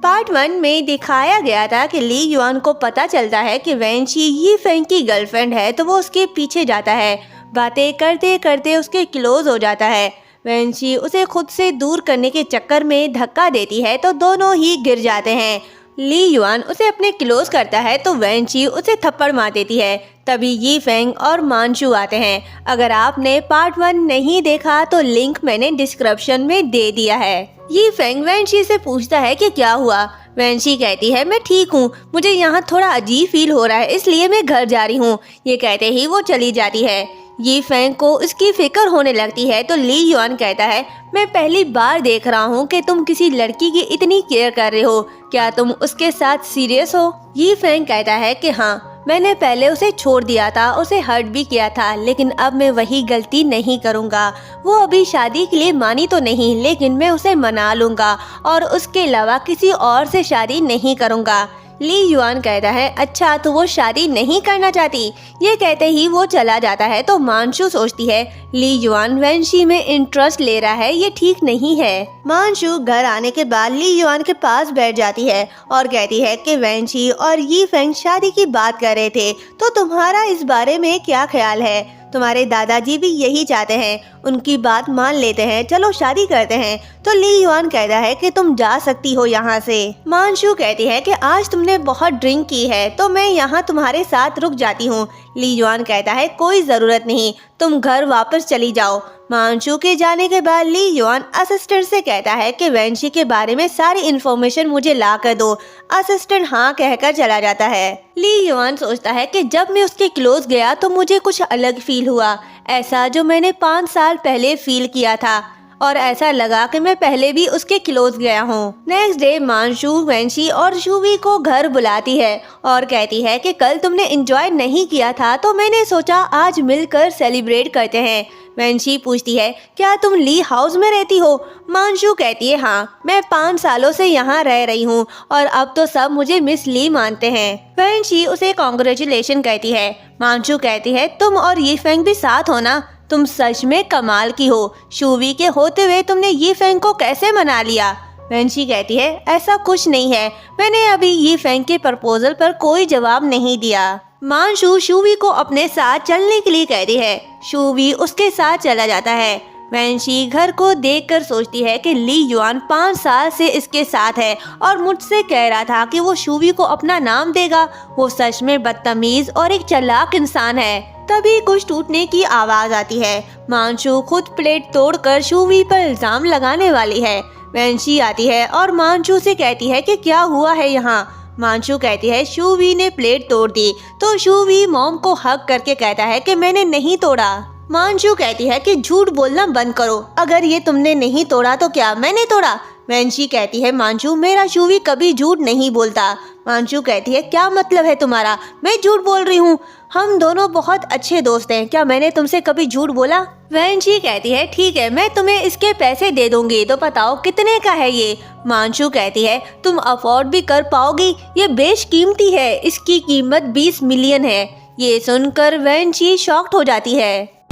Part 1 में दिखाया गया था कि ली युआन को पता चलता है कि वैंची यी फेंग की गर्लफ्रेंड है, तो वो उसके पीछे जाता है। बातें करते करते उसके क्लोज हो जाता है। वैंची उसे खुद से दूर करने के चक्कर में धक्का देती है तो दोनों ही गिर जाते हैं। ली युआन उसे अपने क्लोज करता है तो वैंची उसे थप्पड़ मार देती है। तभी यी फेंग और मानशू आते हैं। अगर आपने पार्ट 1 नहीं देखा तो लिंक मैंने डिस्क्रिप्शन में दे दिया है। यी फेंग वैंची से पूछता है कि क्या हुआ। वैंची कहती है मैं ठीक हूँ, मुझे यहाँ थोड़ा अजीब फील हो रहा है, इसलिए मैं घर जा रही हूँ। ये कहते ही वो चली जाती है। यी फेंग को इसकी फिक्र होने लगती है तो ली युआन कहता है मैं पहली बार देख रहा हूँ कि तुम किसी लड़की की इतनी केयर कर रहे हो, क्या तुम उसके साथ सीरियस हो? यी फेंग कहता है कि हाँ, मैंने पहले उसे छोड़ दिया था, उसे हर्ट भी किया था, लेकिन अब मैं वही गलती नहीं करूँगा। वो अभी शादी के लिए मानी तो नहीं, लेकिन मैं उसे मना लूँगा और उसके अलावा किसी और से शादी नहीं करूँगा। ली युआन कहता है अच्छा, तो वो शादी नहीं करना चाहती। ये कहते ही वो चला जाता है तो मानशू सोचती है ली युआन वैंची में इंटरेस्ट ले रहा है, ये ठीक नहीं है। मानशू घर आने के बाद ली युआन के पास बैठ जाती है और कहती है कि वैंची और यी फेंग शादी की बात कर रहे थे, तो तुम्हारा इस बारे में क्या ख्याल है? तुम्हारे दादाजी भी यही चाहते हैं, उनकी बात मान लेते हैं, चलो शादी करते हैं। तो ली युआन कहता है कि तुम जा सकती हो यहाँ से। मानशू कहती है कि आज तुमने बहुत ड्रिंक की है तो मैं यहाँ तुम्हारे साथ रुक जाती हूँ। ली युआन कहता है कोई जरूरत नहीं, तुम घर वापस चली जाओ। मानशू के जाने के बाद ली युआन असिस्टेंट से कहता है कि वैंची के बारे में सारी इन्फॉर्मेशन मुझे ला कर दो। असिस्टेंट हाँ कहकर चला जाता है। ली युआन सोचता है कि जब मैं उसके क्लोज गया तो मुझे कुछ अलग फील हुआ, ऐसा जो मैंने 5 साल पहले फील किया था, और ऐसा लगा कि मैं पहले भी उसके क्लोज गया हूँ। नेक्स्ट डे मानशू वैंची और शूवी को घर बुलाती है और कहती है कि कल तुमने एंजॉय नहीं किया था तो मैंने सोचा आज मिलकर सेलिब्रेट करते हैं। वैंची पूछती है क्या तुम ली हाउस में रहती हो? मानशू कहती है हाँ, मैं 5 सालों से यहाँ रह रही हूँ और अब तो सब मुझे मिस ली मानते हैं। वैंची उसे कॉन्ग्रेचुलेशन कहती है। मानशू कहती है तुम और यी फेंग भी साथ हो ना, तुम सच में कमाल की हो। शूवी के होते हुए तुमने यी फेंग को कैसे मना लिया? वैंची कहती है ऐसा कुछ नहीं है, मैंने अभी यी फेंग के प्रपोजल पर कोई जवाब नहीं दिया। मानशू शूवी को अपने साथ चलने के लिए कहती है। शूवी उसके साथ चला जाता है। वैंची घर को देखकर सोचती है कि ली युआन 5 साल से इसके साथ है और मुझसे कह रहा था कि वो शूवी को अपना नाम देगा। वो सच में बदतमीज और एक चालाक इंसान है। तभी कुछ टूटने की आवाज आती है। मानशू खुद प्लेट तोड़कर शूवी पर इल्जाम लगाने वाली है। वैंची आती है और मानशू से कहती है कि क्या हुआ है यहाँ। मानशू कहती है शूवी ने प्लेट तोड़ दी, तो शूवी मॉम को हग करके कहता है कि मैंने नहीं तोड़ा। मानशू कहती है कि झूठ बोलना बंद करो, अगर ये तुमने नहीं तोड़ा तो क्या मैंने तोड़ा? वैंची कहती है मानशू मेरा शूवी कभी झूठ नहीं बोलता। मानशू कहती है क्या मतलब है तुम्हारा? मैं झूठ बोल रही हूँ? हम दोनों बहुत अच्छे दोस्त हैं, क्या मैंने तुमसे कभी झूठ बोला? वैंची कहती है ठीक है, मैं तुम्हें इसके पैसे दे दूंगी, तो बताओ कितने का है ये? मानशू कहती है तुम अफोर्ड भी कर पाओगी? ये बेशकीमती है, इसकी कीमत 20 मिलियन है। ये सुनकर वैंची शॉक्ड हो जाती है।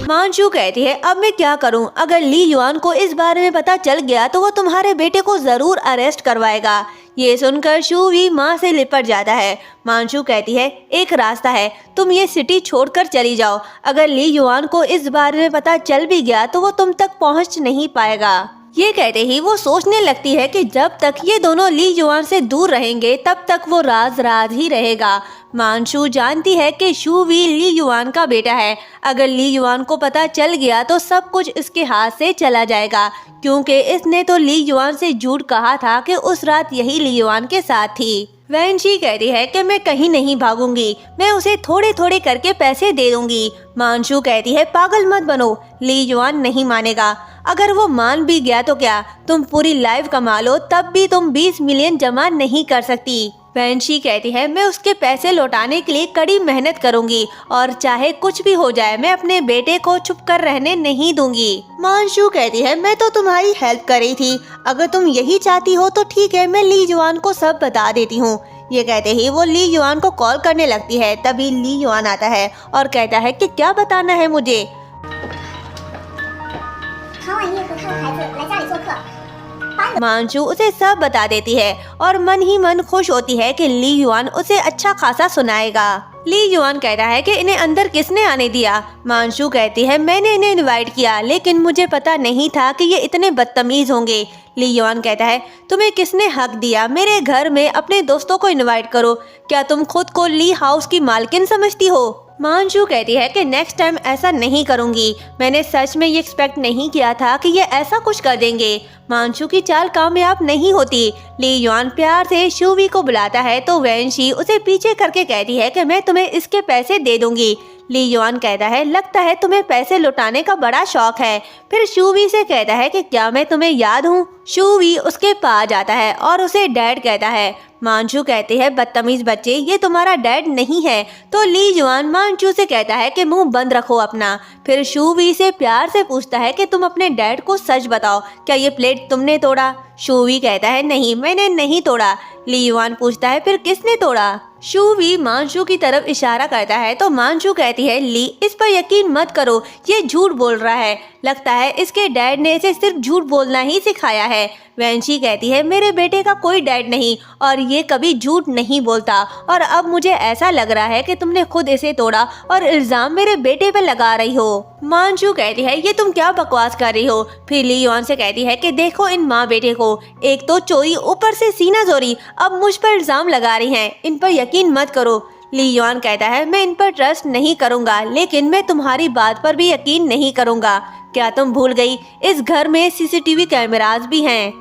मानशू कहती है अब मैं क्या करूं? अगर ली युआन को इस बारे में पता चल गया तो वो तुम्हारे बेटे को जरूर अरेस्ट करवाएगा। ये सुनकर शूवी माँ से लिपट जाता है। मानशू कहती है एक रास्ता है, तुम ये सिटी छोड़कर चली जाओ। अगर ली युआन को इस बारे में पता चल भी गया तो वो तुम तक पहुँच नहीं पाएगा। ये कहते ही वो सोचने लगती है कि जब तक ये दोनों ली युआन से दूर रहेंगे तब तक वो राज राज ही रहेगा। मानशू जानती है कि शूवी ली युआन का बेटा है। अगर ली युआन को पता चल गया तो सब कुछ इसके हाथ से चला जाएगा, क्योंकि इसने तो ली युआन से झूठ कहा था कि उस रात यही ली युआन के साथ थी। वैंची कहती है कि मैं कहीं नहीं भागूंगी, मैं उसे थोड़े थोड़े करके पैसे दे दूंगी। मानशू कहती है पागल मत बनो, ली युआन नहीं मानेगा। अगर वो मान भी गया तो क्या, तुम पूरी लाइफ कमा लो तब भी तुम 20 मिलियन जमा नहीं कर सकती। वैंची कहती है मैं उसके पैसे लौटाने के लिए कड़ी मेहनत करूंगी और चाहे कुछ भी हो जाए मैं अपने बेटे को छुप कर रहने नहीं दूंगी। मानशू कहती है मैं तो तुम्हारी हेल्प कर रही थी, अगर तुम यही चाहती हो तो ठीक है, मैं ली युआन को सब बता देती हूँ। ये कहते ही वो ली युआन को कॉल करने लगती है। तभी ली युआन आता है और कहता है कि क्या बताना है मुझे। 考完音乐课看完孩子来家里做客，把 मांचू उसे सब बता देती है और मन ही मन खुश होती है कि ली युआन उसे अच्छा खासा सुनाएगा। ली युआन कहता है कि इन्हें अंदर किसने आने दिया। मांचू कहती है मैंने इन्हें इनवाइट किया, लेकिन मुझे पता नहीं था कि ये इतने बदतमीज होंगे। ली युआन कहता है तुम्हें किसने हक दिया मेरे घर में अपने दोस्तों को इनवाइट करो? क्या तुम खुद को ली हाउस की मालकिन समझती हो? मांचू कहती है कि नेक्स्ट टाइम ऐसा नहीं करूंगी। मैंने सच में ये एक्सपेक्ट नहीं किया था कि ये ऐसा कुछ कर देंगे। मांचू की चाल कामयाब नहीं होती। ली युआन प्यार से शूवी को बुलाता है तो वेनशी उसे पीछे करके कहती है कि मैं तुम्हें इसके पैसे दे दूंगी। ली युआन कहता है लगता है तुम्हें पैसे लुटाने का बड़ा शौक है। फिर शूवी से कहता है कि क्या मैं तुम्हें याद हूँ? शूवी उसके पास जाता है और उसे डैड कहता है। मांचू कहते हैं बदतमीज बच्चे, ये तुम्हारा डैड नहीं है। तो ली युआन मांचू से कहता है कि मुंह बंद रखो अपना। फिर शूवी से प्यार से पूछता है कि तुम अपने डैड को सच बताओ, क्या ये प्लेट तुमने तोड़ा? शूवी कहता है नहीं, मैंने नहीं तोड़ा। ली युआन पूछता है फिर किसने तोड़ा? शूवी मांचू की तरफ इशारा करता है तो मांचू कहती है ली इस पर यकीन मत करो, ये झूठ बोल रहा है। लगता है इसके डैड ने इसे सिर्फ झूठ बोलना ही सिखाया है। वेंशी कहती है मेरे बेटे का कोई डैड नहीं और ये कभी झूठ नहीं बोलता, और अब मुझे ऐसा लग रहा है कि तुमने खुद इसे तोड़ा और इल्जाम मेरे बेटे पे लगा रही हो। मांचू कहती है ये तुम क्या बकवास कर रही हो। फिर ली युआन से कहती है कि देखो इन माँ बेटे को, एक तो चोरी ऊपर से सीना जोरी, अब मुझ पर इल्जाम लगा रही हैं। इन पर यकीन मत करो। ली युआन कहता है मैं इन पर ट्रस्ट नहीं करूंगा, लेकिन मैं तुम्हारी बात पर भी यकीन नहीं करूंगा। क्या तुम भूल गई इस घर में सीसीटीवी कैमरास भी हैं?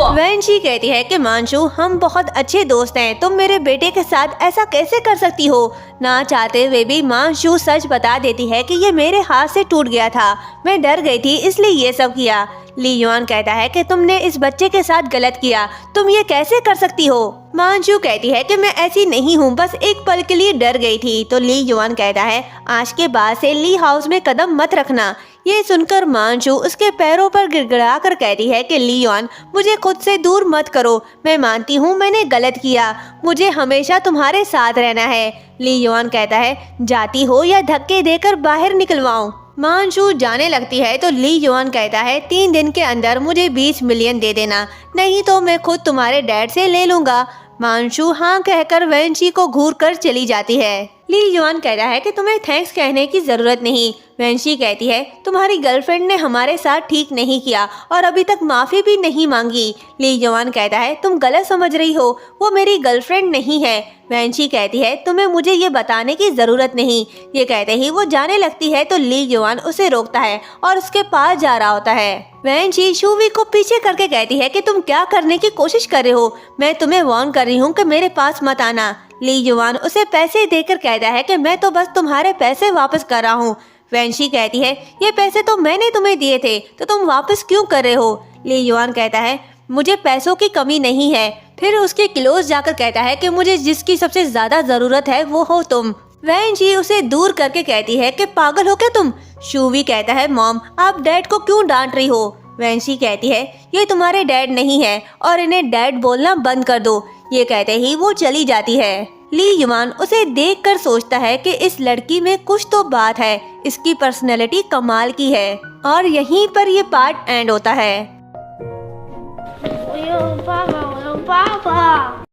वेंशी कहती है कि मांचू हम बहुत अच्छे दोस्त हैं, तुम मेरे बेटे के साथ ऐसा कैसे कर सकती हो? ना चाहते हुए भी मांचू सच बता देती है कि ये मेरे हाथ से टूट गया था, मैं डर गई थी इसलिए ये सब किया। ली युआन कहता है कि तुमने इस बच्चे के साथ गलत किया, तुम ये कैसे कर सकती हो? मांचू कहती है कि मैं ऐसी नहीं हूँ, बस एक पल के लिए डर गई थी। तो ली युआन कहता है आज के बाद से ली हाउस में कदम मत रखना। ये सुनकर मांचू उसके पैरों पर गिड़गिड़ा कर कहती है कि ली युआन मुझे खुद से दूर मत करो, मैं मानती हूँ मैंने गलत किया, मुझे हमेशा तुम्हारे साथ रहना है। ली युआन कहता है जाती हो या धक्के देकर बाहर निकलवाऊं? मांचू जाने लगती है तो ली युआन कहता है 3 दिन के अंदर मुझे 20 मिलियन दे देना, नहीं तो मैं खुद तुम्हारे डैड से ले लूंगा। मांचू हाँ कहकर वेंशी को घूर कर चली जाती है। ली युआन कहता है कि तुम्हें थैंक्स कहने की जरूरत नहीं। वेंशी कहती है तुम्हारी गर्लफ्रेंड ने हमारे साथ ठीक नहीं किया और अभी तक माफी भी नहीं मांगी। ली युआन कहता है तुम गलत समझ रही हो, वो मेरी गर्लफ्रेंड नहीं है। वेंशी कहती है तुम्हें मुझे ये बताने की जरूरत नहीं। ये कहते ही वो जाने लगती है तो ली युआन उसे रोकता है और उसके पास जा रहा होता है। वेंशी शूवी को पीछे करके कहती है कि तुम क्या करने की कोशिश कर रहे हो, मैं तुम्हें वार्न कर रही हूँ कि मेरे पास मत आना। ली युआन उसे पैसे देकर कहता है कि मैं तो बस तुम्हारे पैसे वापस कर रहा हूँ। वेंशी कहती है ये पैसे तो मैंने तुम्हें दिए थे, तो तुम वापस क्यों कर रहे हो? ली युआन कहता है मुझे पैसों की कमी नहीं है। फिर उसके क्लोज जाकर कहता है कि मुझे जिसकी सबसे ज्यादा जरूरत है वो हो तुम। वेंशी उसे दूर करके कहती है कि पागल हो क्या तुम? शूवी कहता है मॉम आप डैड को क्यों डांट रही हो? वेंशी कहती है ये तुम्हारे डैड नहीं है और इन्हें डैड बोलना बंद कर दो। ये कहते ही वो चली जाती है। ली युआन उसे देखकर सोचता है कि इस लड़की में कुछ तो बात है, इसकी पर्सनैलिटी कमाल की है। और यहीं पर ये पार्ट एंड होता है।我有爸爸，我有爸爸。